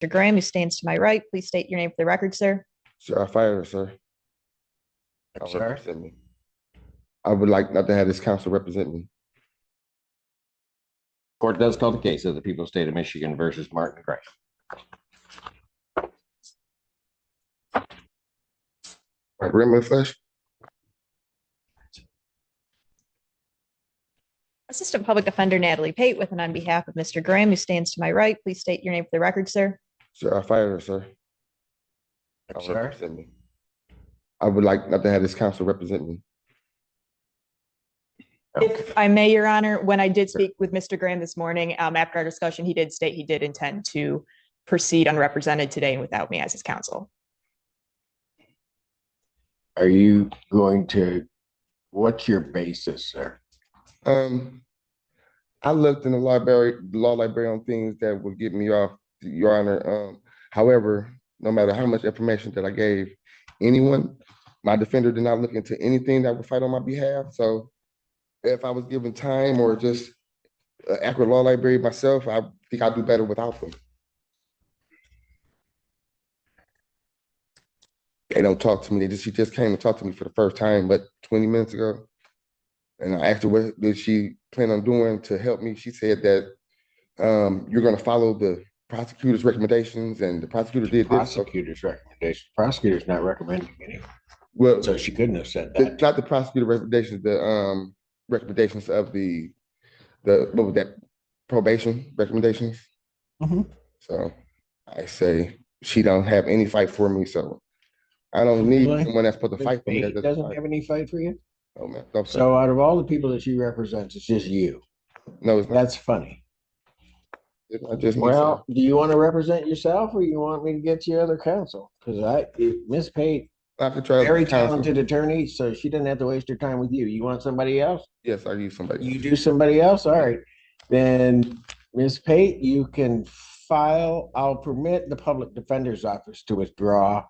Mr. Graham, who stands to my right, please state your name for the record, sir. Sir, I fired her, sir. I'm sorry. Represent me. I would like not to have this council represent me. Court does call the case of the people of the state of Michigan versus Martin Gray. Right, rim of flesh. Assistant Public Defender Natalie Pate with and on behalf of Mr. Graham, who stands to my right, please state your name for the record, sir. Sir, I fired her, sir. I'm sorry. Represent me. I would like not to have this council represent me. If I may, Your Honor, when I did speak with Mr. Graham this morning, after our discussion, he did state he did intend to proceed unrepresented today and without me as his counsel. Are you going to, what's your basis, sir? I looked in the law library on things that would get me off, Your Honor. However, no matter how much information that I gave anyone, my defender did not look into anything that would fight on my behalf. So if I was given time or just an accurate law library myself, I think I'd do better without them. They don't talk to me. She just came and talked to me for the first time, but 20 minutes ago. And I asked her what did she plan on doing to help me. She said that you're going to follow the prosecutor's recommendations, and the prosecutor did this. Prosecutor's recommendation. Prosecutor's not recommending anything. Well, so she couldn't have said that. Not the prosecutor recommendations, the recommendations of the what was that, probation recommendations. So I say she don't have any fight for me, so I don't need someone that's supposed to fight for me. That doesn't have any fight for you? Oh man. No, so out of all the people that she represents, it's just you. No, it's not. That's funny. It's not just me, well, do you want to represent yourself, or you want me to get you other counsel? Because Miss Pate, very talented attorney, so she didn't have to waste her time with you. You want somebody else? Yes, I use somebody. You do somebody else? All right. Then Miss Pate, you can file. I'll permit the public defender's office to withdraw.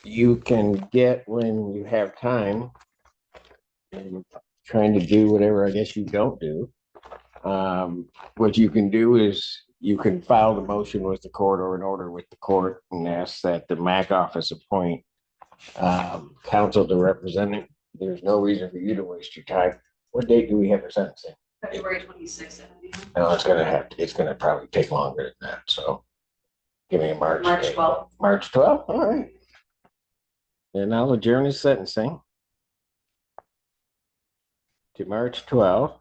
You can get, when you have time, and trying to do whatever I guess you don't do. What you can do is you can file the motion with the court or an order with the court and ask that the MAC office appoint counsel to represent it. There's no reason for you to waste your time. What date do we have for sentencing? February 26th. No, it's gonna probably take longer than that. So give me a March 12th. March 12th. All right. And I'll adjourn his sentencing to March 12th,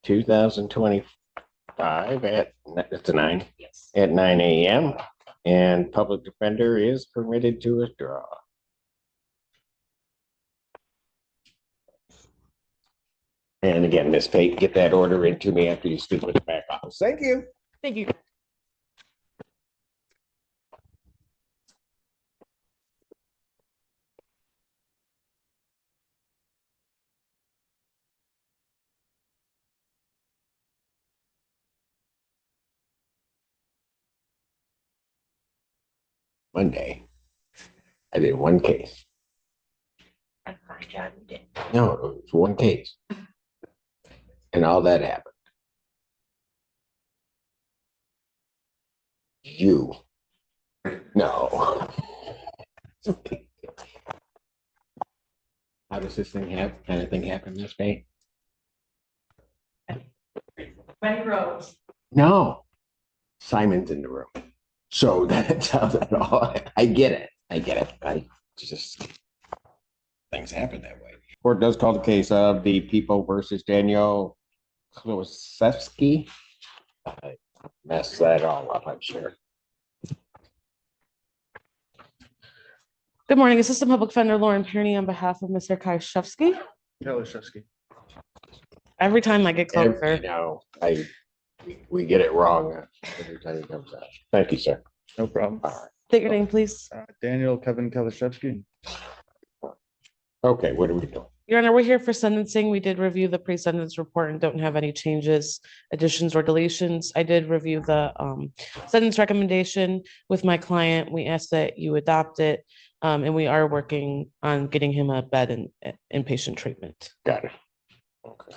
2025 at 9. Yes. At 9 a.m. and public defender is permitted to withdraw. And again, Ms. Pate, get that order into me after you speak with the back office. Thank you. Thank you. Monday, I did one case. I'm fine, John. You did. No, it was one case. And all that happened. You. No. How does this thing happen? Kind of thing happen this day? Many roads. No. Simon's in the room. So that's how that all, I get it. I just, things happen that way. Court does call the case of the people versus Daniel Klosewski. I messed that all up, I'm sure. Good morning, Assistant Public Defender Lauren Perny on behalf of Mr. Klosewski. Every time I get closer. We get it wrong every time it comes out. Thank you, sir. No problem. All right. State your name, please. Daniel Kevin Kalashevsky. Okay, what are we doing? Your Honor, we're here for sentencing. We did review the pre-sentence report and don't have any changes, additions, or deletions. I did review the sentence recommendation with my client. We asked that you adopt it, and we are working on getting him a bed in inpatient treatment. Got it. Okay.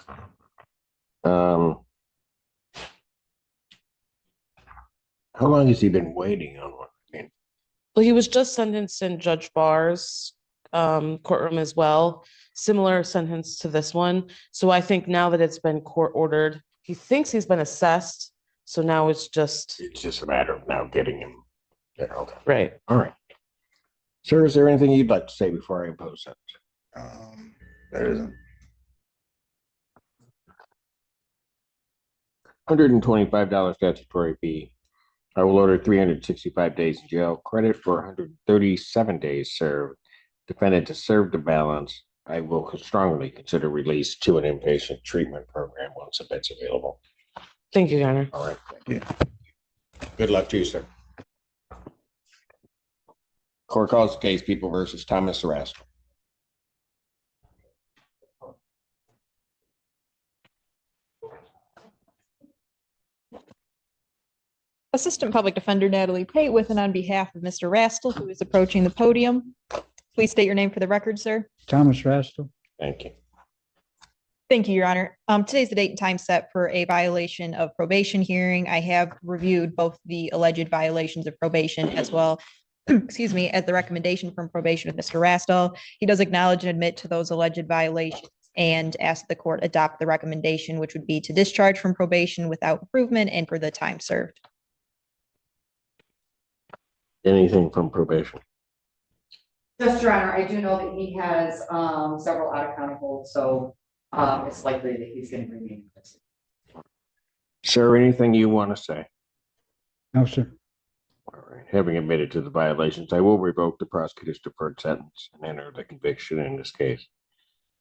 How long has he been waiting on one? I mean, Well, he was just sentenced in Judge Barr's courtroom as well, similar sentence to this one. So I think now that it's been court ordered, he thinks he's been assessed. So now it's just, a matter of now getting him. Yeah, okay. right. All right. Sir, is there anything you'd like to say before I impose sentence? There isn't. $125 statutory fee. I will order 365 days in jail, credit for 137 days served. Defendant to serve the balance. I will strongly consider release to an inpatient treatment program once the bed's available. Thank you, Your Honor. All right. Thank you. Good luck to you, sir. Court calls the case People versus Thomas Rascal. Assistant Public Defender Natalie Pate with and on behalf of Mr. Rastel, who is approaching the podium. Please state your name for the record, sir. Thomas Rastel. Thank you. Thank you, Your Honor. Today's the date and time set for a violation of probation hearing. I have reviewed both the alleged violations of probation as well, excuse me, as the recommendation from probation with Mr. Rastel. He does acknowledge and admit to those alleged violations and ask the court adopt the recommendation, which would be to discharge from probation without improvement and for the time served. Anything from probation? Just, Your Honor, I do know that he has several out of county holds, so it's likely that he's going to remain in prison. Sir, anything you want to say? No, sir. All right. Having admitted to the violations, I will revoke the prosecutor's deferred sentence and enter the conviction in this case.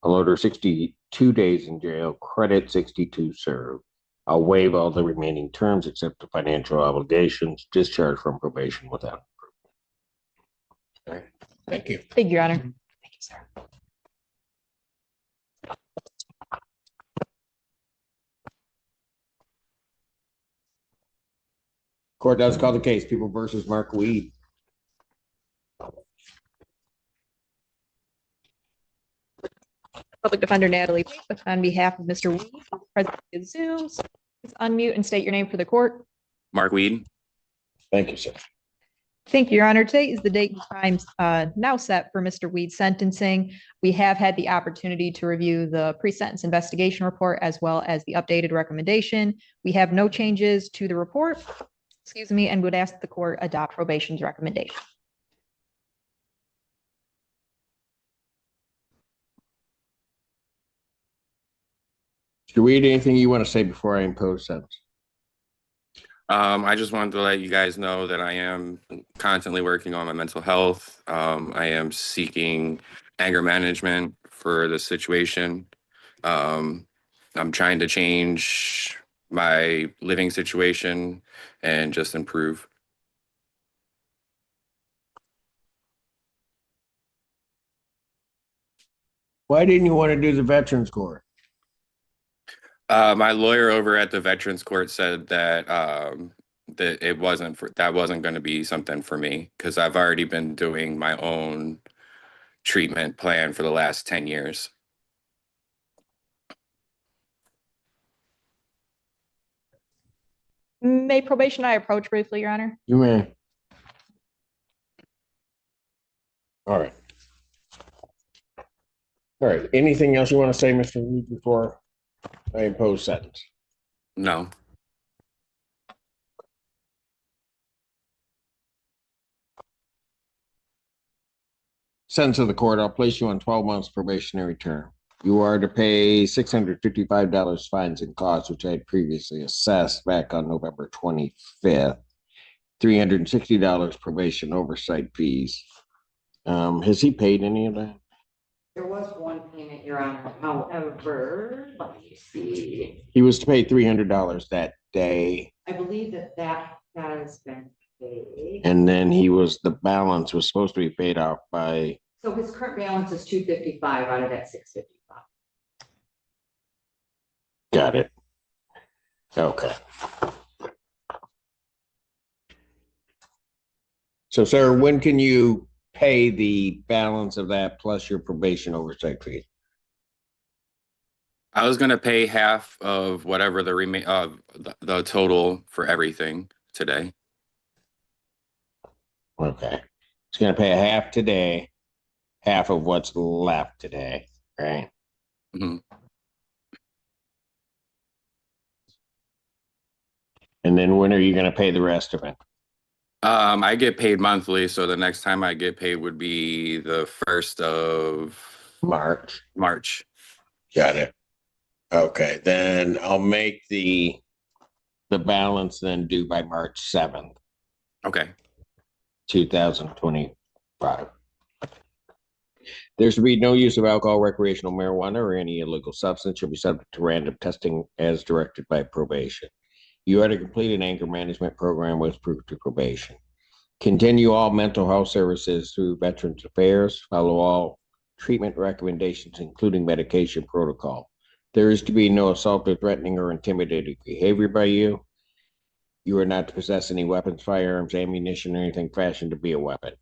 I'll order 62 days in jail, credit 62 served. I'll waive all the remaining terms except the financial obligations, discharge from probation without improvement. All right. Thank you. Thank you, Your Honor. Thank you, sir. Court does call the case People versus Mark Weed. Public Defender Natalie Pate with on behalf of Mr. Weed, President of Zoom. So please unmute and state your name for the court. Mark Weed. Thank you, sir. Thank you, Your Honor. Today is the date and time now set for Mr. Weed's sentencing. We have had the opportunity to review the pre-sentence investigation report as well as the updated recommendation. We have no changes to the report, excuse me, and would ask the court adopt probation's recommendation. Mr. Weed, anything you want to say before I impose sentence? I just wanted to let you guys know that I am constantly working on my mental health. I am seeking anger management for the situation. I'm trying to change my living situation and just improve. Why didn't you want to do the Veterans Court? My lawyer over at the Veterans Court said that that wasn't going to be something for me because I've already been doing my own treatment plan for the last 10 years. May probation I approach briefly, Your Honor? You may. All right. All right. Anything else you want to say, Mr. Weed, before I impose sentence? No. Sentence of the court, I'll place you on 12 months probationary term. You are to pay $655 fines and costs, which I had previously assessed back on November 25th. $360 probation oversight fees. Has he paid any of that? There was one payment, Your Honor. However, let me see. He was to pay $300 that day. I believe that has been paid. And then the balance was supposed to be paid off by, So his current balance is $255 out of that $655. got it. Okay. So, sir, when can you pay the balance of that plus your probation oversight fee? I was going to pay half of whatever the total for everything today. Okay. He's gonna pay a half today, half of what's left today, right? Mhm. And then when are you gonna pay the rest of it? I get paid monthly, so the next time I get paid would be the 1st of March. March. Got it. Okay, then I'll make the balance then due by March 7th, Okay. 2025. There should be no use of alcohol, recreational marijuana, or any illegal substance should be subject to random testing as directed by probation. You are to complete an anger management program with proof to probation. Continue all mental health services through Veterans Affairs. Follow all treatment recommendations, including medication protocol. There is to be no assault or threatening or intimidating behavior by you. You are not to possess any weapons, firearms, ammunition, or anything fashioned to be a weapon.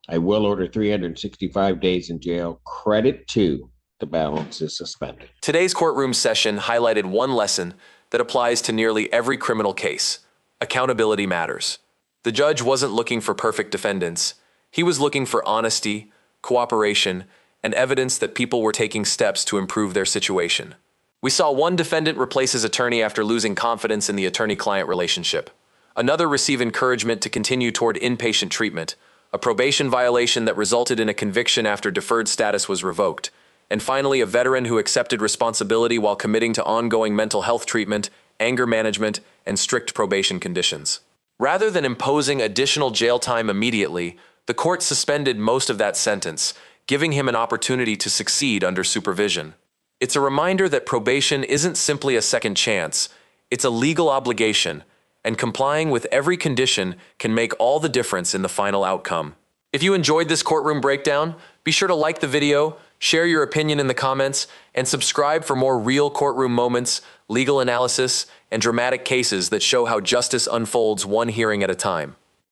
I will order 365 days in jail. Credit to the balance is suspended. Today's courtroom session highlighted one lesson that applies to nearly every criminal case. Accountability matters. The judge wasn't looking for perfect defendants. He was looking for honesty, cooperation, and evidence that people were taking steps to improve their situation. We saw one defendant replace his attorney after losing confidence in the attorney-client relationship. Another receive encouragement to continue toward inpatient treatment, a probation violation that resulted in a conviction after deferred status was revoked, and finally a veteran who accepted responsibility while committing to ongoing mental health treatment, anger management, and strict probation conditions. Rather than imposing additional jail time immediately, the court suspended most of that sentence, giving him an opportunity to succeed under supervision. It's a reminder that probation isn't simply a second chance, it's a legal obligation, and complying with every condition can make all the difference in the final outcome. If you enjoyed this courtroom breakdown, be sure to like the video, share your opinion in the comments, and subscribe for more real courtroom moments, legal analysis, and dramatic cases that show how justice unfolds one hearing at a time.